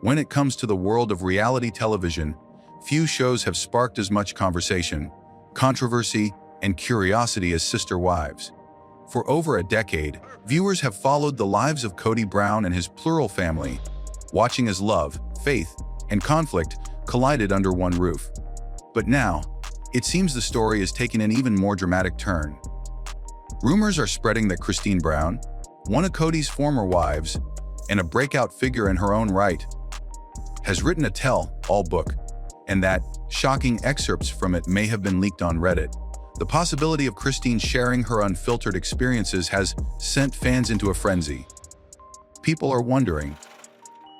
When it comes to the world of reality television, few shows have sparked as much conversation, controversy, and curiosity as Sister Wives. For over a decade, viewers have followed the lives of Kody Brown and his plural family, watching as love, faith, and conflict collided under one roof. But now, it seems the story has taken an even more dramatic turn. Rumors are spreading that Kody Brown, one of Kody's former wives, and a breakout figure in her own right, has written a tell-all book, and that shocking excerpts from it may have been leaked on Reddit. The possibility of Kody sharing her unfiltered experiences has sent fans into a frenzy. People are wondering,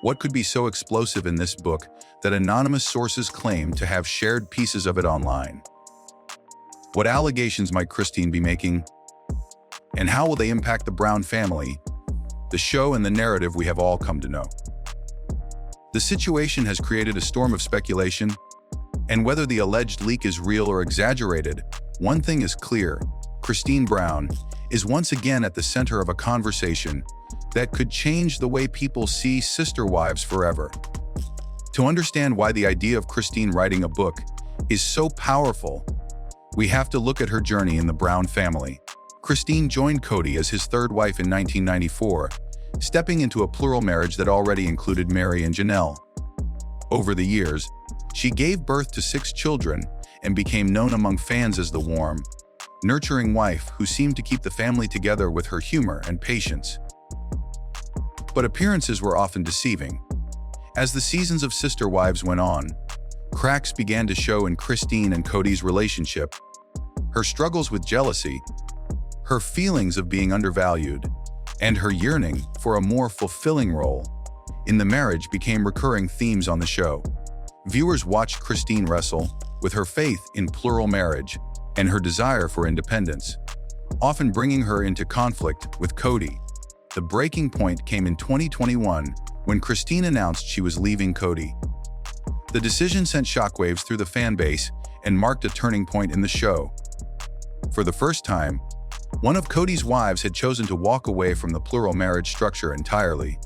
what could be so explosive in this book that anonymous sources claim to have shared pieces of it online? What allegations might Kody be making? And how will they impact the Brown family, the show, and the narrative we have all come to know? The situation has created a storm of speculation, and whether the alleged leak is real or exaggerated, one thing is clear: Kody Brown is once again at the center of a conversation that could change the way people see Sister Wives forever. To understand why the idea of Kody writing a book is so powerful, we have to look at her journey in the Brown family. Kody joined Kody as his third wife in 1994, stepping into a plural marriage that already included Mary and Janelle. Over the years, she gave birth to 6 children and became known among fans as the warm, nurturing wife who seemed to keep the family together with her humor and patience. But appearances were often deceiving. As the seasons of Sister Wives went on, cracks began to show in Kody and Kody's relationship. Her struggles with jealousy, her feelings of being undervalued, and her yearning for a more fulfilling role in the marriage became recurring themes on the show. Viewers watched Kody wrestle with her faith in plural marriage and her desire for independence, often bringing her into conflict with Kody. The breaking point came in 2021 when Kody announced she was leaving Kody. The decision sent shockwaves through the fan base and marked a turning point in the show. For the first time, one of Kody's wives had chosen to walk away from the plural marriage structure entirely.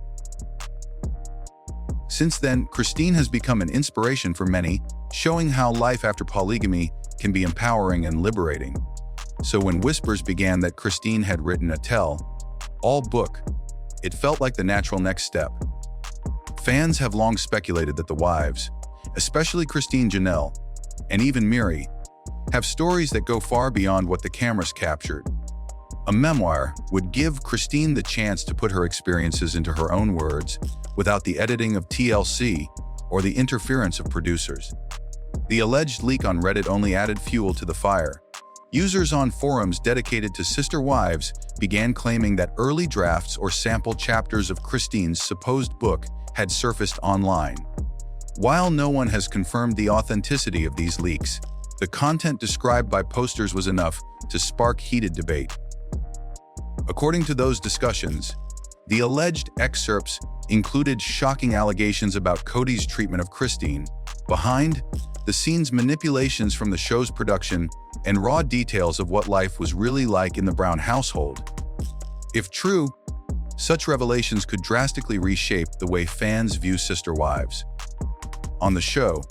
Since then, Kody has become an inspiration for many, showing how life after polygamy can be empowering and liberating. So when whispers began that Kody had written a tell-all book, it felt like the natural next step. Fans have long speculated that the wives, especially Kody and Janelle, and even Mary, have stories that go far beyond what the cameras captured. A memoir would give Kody the chance to put her experiences into her own words without the editing of TLC or the interference of producers. The alleged leak on Reddit only added fuel to the fire. Users on forums dedicated to Sister Wives began claiming that early drafts or sample chapters of Kody's supposed book had surfaced online. While no one has confirmed the authenticity of these leaks, the content described by posters was enough to spark heated debate. According to those discussions, the alleged excerpts included shocking allegations about Kody's treatment of Kody, behind-the-scenes manipulations from the show's production, and raw details of what life was really like in the Brown household. If true, such revelations could drastically reshape the way fans view Sister Wives. On the show,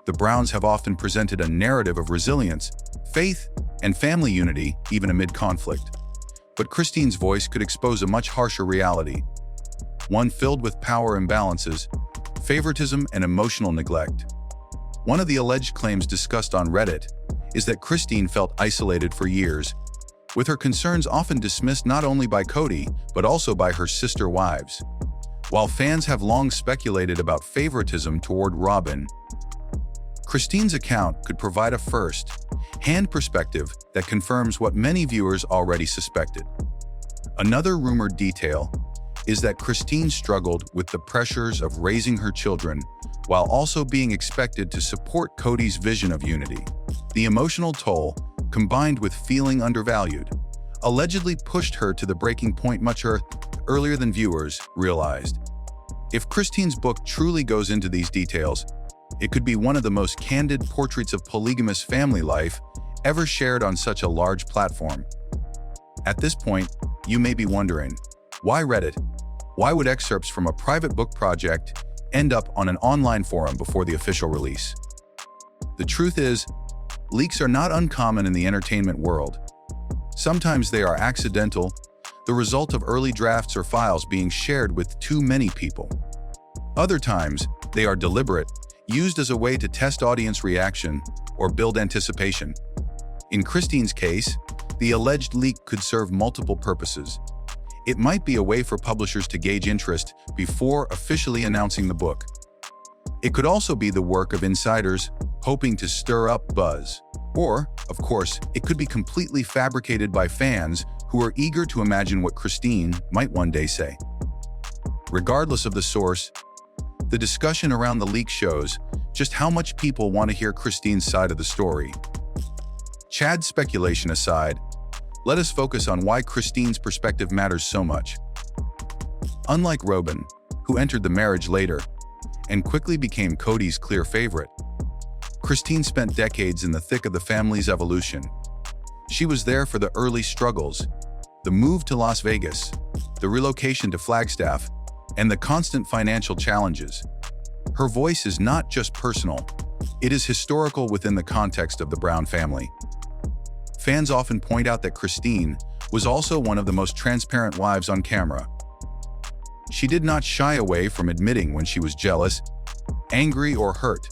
the Browns have often presented a narrative of resilience, faith, and family unity, even amid conflict. But Kody's voice could expose a much harsher reality, one filled with power imbalances, favoritism, and emotional neglect. One of the alleged claims discussed on Reddit is that Kody felt isolated for years, with her concerns often dismissed not only by Kody, but also by her sister wives. While fans have long speculated about favoritism toward Robin, Kody's account could provide a first-hand perspective that confirms what many viewers already suspected. Another rumored detail is that Kody struggled with the pressures of raising her children while also being expected to support Kody's vision of unity. The emotional toll, combined with feeling undervalued, allegedly pushed her to the breaking point much earlier than viewers realized. If Kody's book truly goes into these details, it could be one of the most candid portraits of polygamous family life ever shared on such a large platform. At this point, you may be wondering, why Reddit? Why would excerpts from a private book project end up on an online forum before the official release. The truth is, leaks are not uncommon in the entertainment world. Sometimes they are accidental, the result of early drafts or files being shared with too many people. Other times, they are deliberate, used as a way to test audience reaction or build anticipation. In Christine's case, the alleged leak could serve multiple purposes. It might be a way for publishers to gauge interest before officially announcing the book. It could also be the work of insiders hoping to stir up buzz. Or, of course, it could be completely fabricated by fans who are eager to imagine what Christine might one day say. Regardless of the source, the discussion around the leak shows just how much people want to hear Christine's side of the story. Chad's speculation aside, let us focus on why Christine's perspective matters so much. Unlike Robin, who entered the marriage later and quickly became Kody's clear favorite, Christine spent decades in the thick of the family's evolution. She was there for the early struggles, the move to Las Vegas, the relocation to Flagstaff, and the constant financial challenges. Her voice is not just personal, it is historical within the context of the Brown family. Fans often point out that Christine was also one of the most transparent wives on camera. She did not shy away from admitting when she was jealous, angry, or hurt.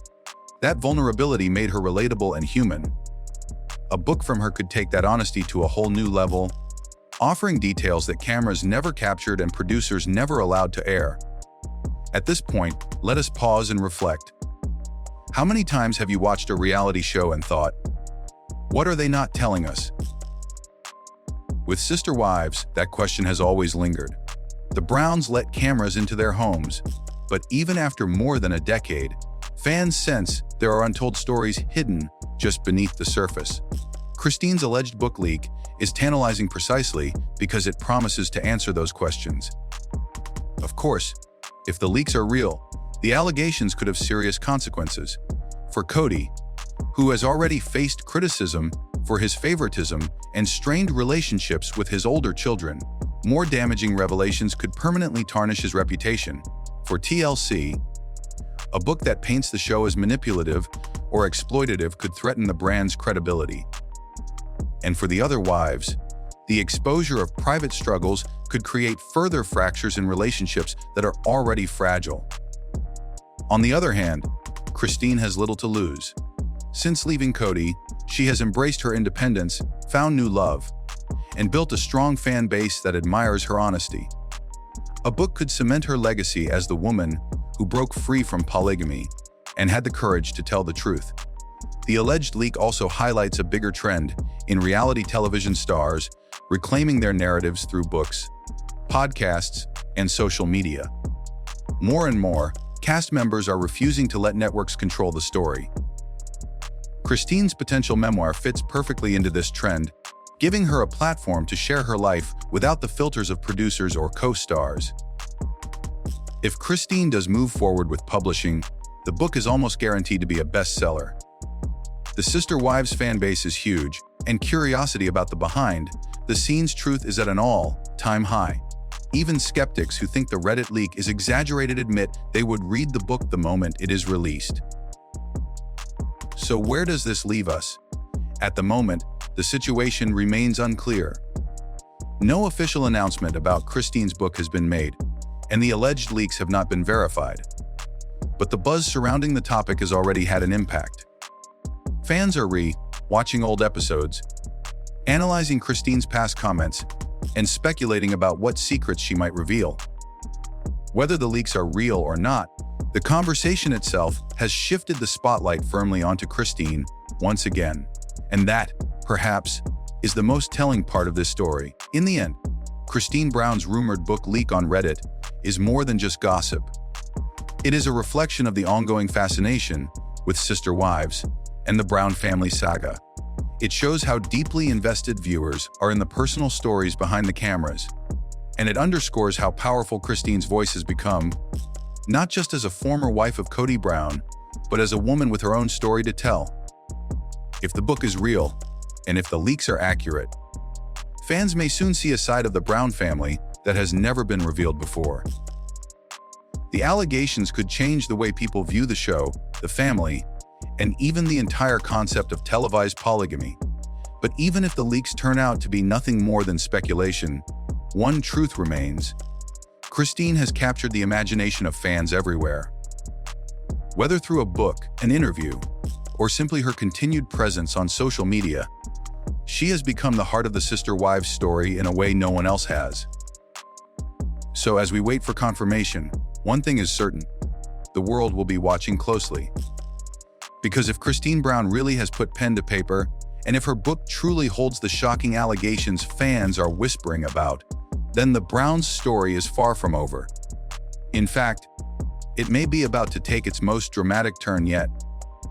That vulnerability made her relatable and human. A book from her could take that honesty to a whole new level, offering details that cameras never captured and producers never allowed to air. At this point, let us pause and reflect. How many times have you watched a reality show and thought, what are they not telling us? With Sister Wives, that question has always lingered. The Browns let cameras into their homes, but even after more than a decade, fans sense there are untold stories hidden just beneath the surface. Christine's alleged book leak is tantalizing precisely because it promises to answer those questions. Of course, if the leaks are real, the allegations could have serious consequences. For Kody, who has already faced criticism for his favoritism and strained relationships with his older children, more damaging revelations could permanently tarnish his reputation. For TLC, a book that paints the show as manipulative or exploitative could threaten the brand's credibility. And for the other wives, the exposure of private struggles could create further fractures in relationships that are already fragile. On the other hand, Christine has little to lose. Since leaving Kody, she has embraced her independence, found new love, and built a strong fan base that admires her honesty. A book could cement her legacy as the woman who broke free from polygamy and had the courage to tell the truth. The alleged leak also highlights a bigger trend in reality television stars reclaiming their narratives through books, podcasts, and social media. More and more, cast members are refusing to let networks control the story. Christine's potential memoir fits perfectly into this trend, giving her a platform to share her life without the filters of producers or co-stars. If Christine does move forward with publishing, the book is almost guaranteed to be a bestseller. The Sister Wives fan base is huge, and curiosity about the behind-the-scenes truth is at an all-time high. Even skeptics who think the Reddit leak is exaggerated admit they would read the book the moment it is released. So where does this leave us? At the moment, the situation remains unclear. No official announcement about Christine's book has been made, and the alleged leaks have not been verified. But the buzz surrounding the topic has already had an impact. Fans are watching old episodes, analyzing Christine's past comments, and speculating about what secrets she might reveal. Whether the leaks are real or not, the conversation itself has shifted the spotlight firmly onto Christine once again. And that, perhaps, is the most telling part of this story. In the end, Christine Brown's rumored book leak on Reddit is more than just gossip. It is a reflection of the ongoing fascination with Sister Wives and the Brown family saga. It shows how deeply invested viewers are in the personal stories behind the cameras, and it underscores how powerful Christine's voice has become, not just as a former wife of Kody Brown, but as a woman with her own story to tell. If the book is real, and if the leaks are accurate, fans may soon see a side of the Brown family that has never been revealed before. The allegations could change the way people view the show, the family, and even the entire concept of televised polygamy. But even if the leaks turn out to be nothing more than speculation, one truth remains. Christine has captured the imagination of fans everywhere. Whether through a book, an interview, or simply her continued presence on social media, she has become the heart of the Sister Wives story in a way no one else has. So as we wait for confirmation, one thing is certain: the world will be watching closely. Because if Christine Brown really has put pen to paper, and if her book truly holds the shocking allegations fans are whispering about, then the Browns' story is far from over. In fact, it may be about to take its most dramatic turn yet.